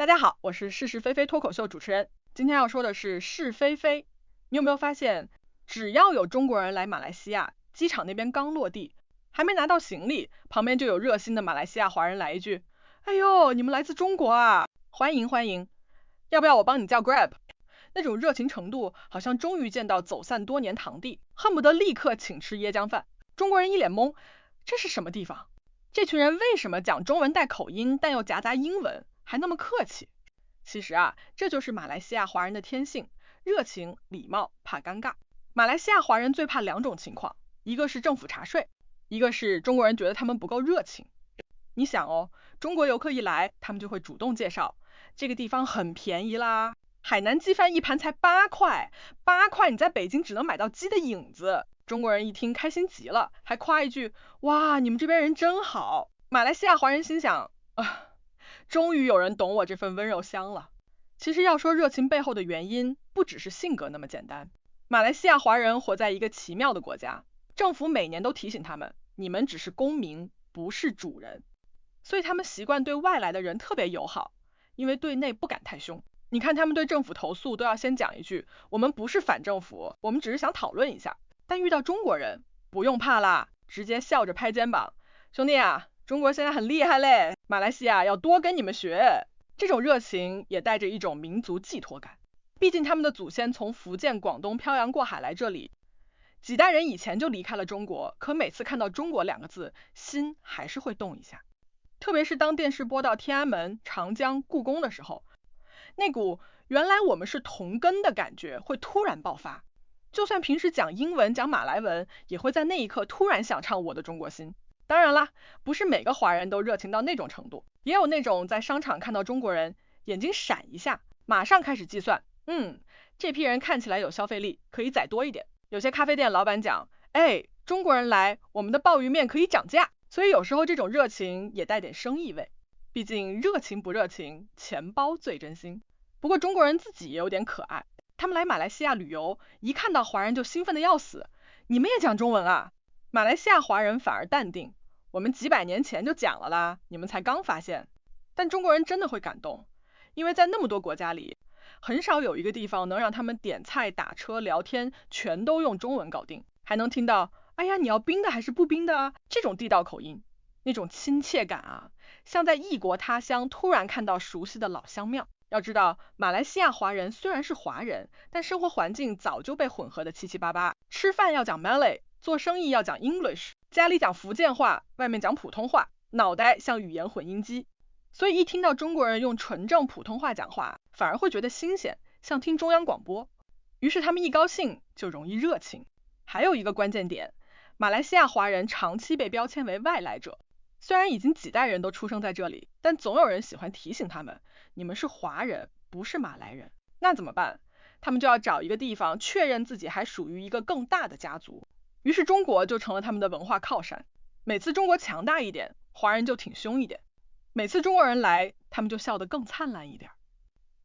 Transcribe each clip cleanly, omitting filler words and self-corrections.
大家好，我是是是非非脱口秀主持人。今天要说的是是非非。你有没有发现，只要有中国人来马来西亚，机场那边刚落地，还没拿到行李，旁边就有热心的马来西亚华人来一句：哎呦，你们来自中国啊，欢迎欢迎，要不要我帮你叫 Grab？ 那种热情程度，好像终于见到走散多年堂弟，恨不得立刻请吃椰浆饭。中国人一脸懵，这是什么地方？这群人为什么讲中文带口音，但又夹杂英文，还那么客气？其实啊，这就是马来西亚华人的天性，热情、礼貌，怕尴尬。马来西亚华人最怕两种情况，一个是政府查税，一个是中国人觉得他们不够热情。你想哦，中国游客一来，他们就会主动介绍，这个地方很便宜啦，海南鸡饭一盘才8块，8块你在北京只能买到鸡的影子。中国人一听开心极了，还夸一句：哇，你们这边人真好。马来西亚华人心想终于有人懂我这份温柔乡了。其实要说热情背后的原因，不只是性格那么简单。马来西亚华人活在一个奇妙的国家，政府每年都提醒他们，你们只是公民，不是主人。所以他们习惯对外来的人特别友好，因为对内不敢太凶。你看他们对政府投诉都要先讲一句，我们不是反政府，我们只是想讨论一下。但遇到中国人，不用怕啦，直接笑着拍肩膀，兄弟啊，中国现在很厉害嘞，马来西亚要多跟你们学。这种热情也带着一种民族寄托感，毕竟他们的祖先从福建、广东漂洋过海来这里，几代人以前就离开了中国，可每次看到中国2个字，心还是会动一下。特别是当电视播到天安门、长江、故宫的时候，那股原来我们是同根的感觉会突然爆发。就算平时讲英文、讲马来文，也会在那一刻突然想唱我的中国心。当然啦，不是每个华人都热情到那种程度，也有那种在商场看到中国人，眼睛闪一下，马上开始计算，这批人看起来有消费力，可以宰多一点。有些咖啡店老板讲，中国人来，我们的鲍鱼面可以涨价。所以有时候这种热情也带点生意味，毕竟热情不热情，钱包最真心。不过中国人自己也有点可爱，他们来马来西亚旅游，一看到华人就兴奋的要死，你们也讲中文啊？马来西亚华人反而淡定，我们几百年前就讲了啦，你们才刚发现。但中国人真的会感动，因为在那么多国家里，很少有一个地方能让他们点菜、打车、聊天全都用中文搞定，还能听到哎呀，你要冰的还是不冰的啊？这种地道口音，那种亲切感啊，像在异国他乡突然看到熟悉的老乡庙。要知道，马来西亚华人虽然是华人，但生活环境早就被混合的七七八八，吃饭要讲 Malay， 做生意要讲 English， 家里讲福建话，外面讲普通话，脑袋像语言混音机。所以一听到中国人用纯正普通话讲话，反而会觉得新鲜，像听中央广播。于是他们一高兴就容易热情。还有一个关键点，马来西亚华人长期被标签为外来者，虽然已经几代人都出生在这里，但总有人喜欢提醒他们，你们是华人，不是马来人。那怎么办？他们就要找一个地方确认自己还属于一个更大的家族。于是中国就成了他们的文化靠山。每次中国强大一点，华人就挺凶一点；每次中国人来，他们就笑得更灿烂一点。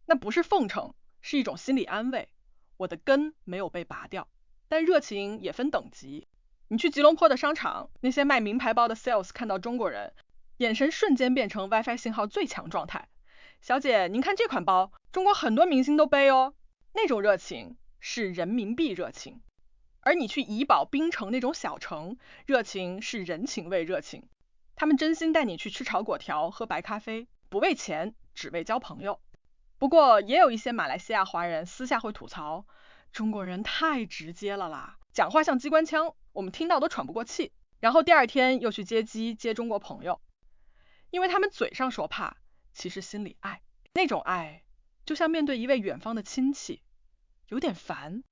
那不是奉承，是一种心理安慰。我的根没有被拔掉。但热情也分等级。你去吉隆坡的商场，那些卖名牌包的 sales 看到中国人，眼神瞬间变成 WiFi 信号最强状态。小姐，您看这款包，中国很多明星都背哦。那种热情是人民币热情。而你去怡保、槟城那种小城，热情是人情味热情。他们真心带你去吃炒粿条、喝白咖啡，不为钱，只为交朋友。不过也有一些马来西亚华人私下会吐槽，中国人太直接了啦，讲话像机关枪，我们听到都喘不过气。然后第二天又去接机接中国朋友，因为他们嘴上说怕，其实心里爱。那种爱就像面对一位远方的亲戚，有点烦，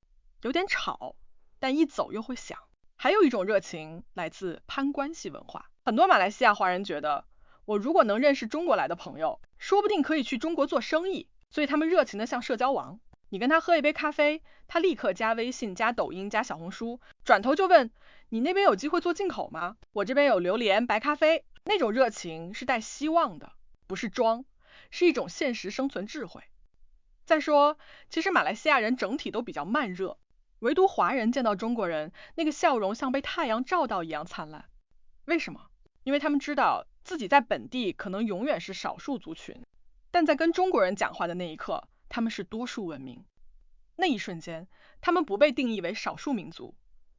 有点吵，但一走又会想。还有一种热情来自攀关系文化，很多马来西亚华人觉得，我如果能认识中国来的朋友，说不定可以去中国做生意，所以他们热情的像社交王。你跟他喝一杯咖啡，他立刻加微信、加抖音、加小红书，转头就问你那边有机会做进口吗？我这边有榴莲、白咖啡。那种热情是带希望的，不是装，是一种现实生存智慧。再说，其实马来西亚人整体都比较慢热，唯独华人见到中国人，那个笑容像被太阳照到一样灿烂。为什么？因为他们知道自己在本地可能永远是少数族群，但在跟中国人讲话的那一刻，他们是多数文明。那一瞬间，他们不被定义为少数民族，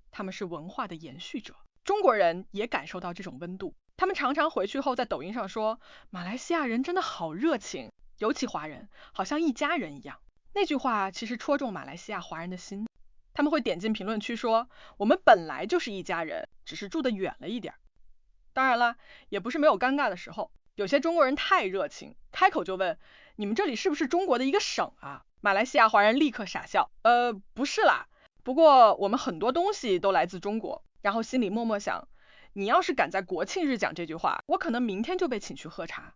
他们是文化的延续者。中国人也感受到这种温度，他们常常回去后在抖音上说，马来西亚人真的好热情，尤其华人，好像一家人一样。那句话其实戳中马来西亚华人的心，他们会点进评论区说，我们本来就是一家人，只是住得远了一点。当然了，也不是没有尴尬的时候，有些中国人太热情，开口就问，你们这里是不是中国的一个省啊？马来西亚华人立刻傻笑，不是啦，不过我们很多东西都来自中国。然后心里默默想，你要是敢在国庆日讲这句话，我可能明天就被请去喝茶。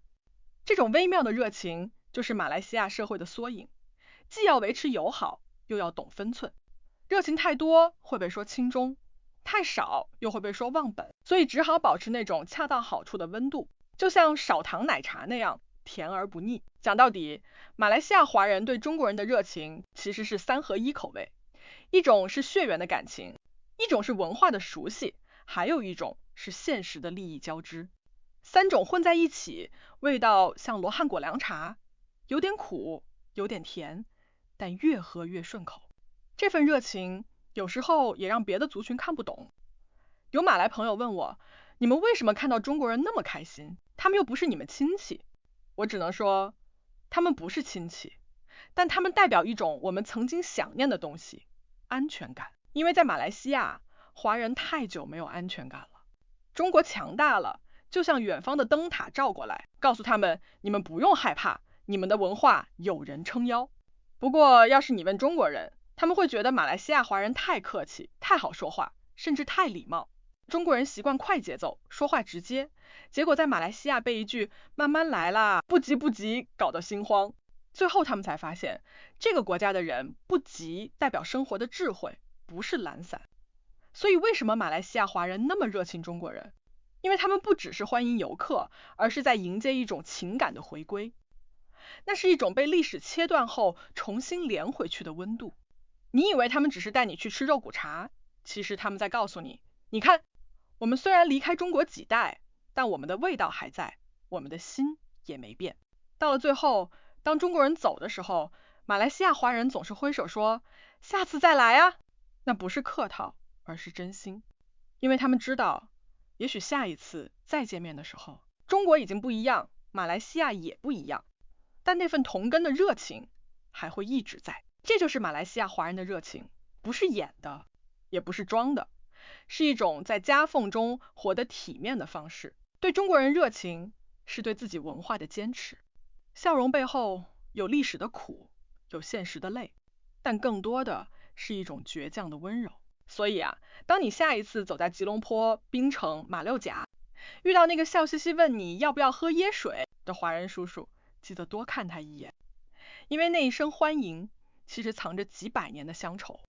这种微妙的热情就是马来西亚社会的缩影，既要维持友好，又要懂分寸。热情太多会被说轻中，太少又会被说忘本，所以只好保持那种恰到好处的温度，就像少糖奶茶那样甜而不腻。讲到底，马来西亚华人对中国人的热情其实是3合1口味，一种是血缘的感情，一种是文化的熟悉，还有一种是现实的利益交织。3种混在一起，味道像罗汉果凉茶，有点苦，有点甜，但越喝越顺口。这份热情有时候也让别的族群看不懂。有马来朋友问我，你们为什么看到中国人那么开心？他们又不是你们亲戚。我只能说，他们不是亲戚，但他们代表一种我们曾经想念的东西——安全感。因为在马来西亚，华人太久没有安全感了。中国强大了，就像远方的灯塔照过来，告诉他们，你们不用害怕，你们的文化有人撑腰。不过要是你问中国人，他们会觉得马来西亚华人太客气，太好说话，甚至太礼貌。中国人习惯快节奏，说话直接，结果在马来西亚被一句慢慢来啦，不急不急搞得心慌。最后他们才发现，这个国家的人不急代表生活的智慧，不是懒散。所以为什么马来西亚华人那么热情中国人？因为他们不只是欢迎游客，而是在迎接一种情感的回归。那是一种被历史切断后重新连回去的温度。你以为他们只是带你去吃肉骨茶，其实他们在告诉你，你看，我们虽然离开中国几代，但我们的味道还在，我们的心也没变。到了最后，当中国人走的时候，马来西亚华人总是挥手说，下次再来啊。那不是客套，而是真心。因为他们知道，也许下一次再见面的时候，中国已经不一样，马来西亚也不一样，但那份同根的热情还会一直在。这就是马来西亚华人的热情，不是演的，也不是装的，是一种在夹缝中活得体面的方式。对中国人热情，是对自己文化的坚持。笑容背后有历史的苦，有现实的累，但更多的是一种倔强的温柔。所以啊，当你下一次走在吉隆坡、槟城、马六甲，遇到那个笑嘻嘻问你要不要喝椰水的华人叔叔，记得多看他一眼，因为那一声欢迎其实藏着几百年的乡愁。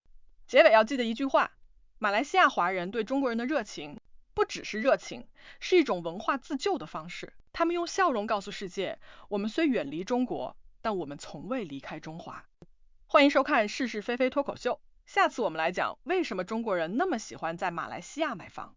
结尾要记得一句话，马来西亚华人对中国人的热情不只是热情，是一种文化自救的方式。他们用笑容告诉世界，我们虽远离中国，但我们从未离开中华。欢迎收看是是非非脱口秀，下次我们来讲为什么中国人那么喜欢在马来西亚买房。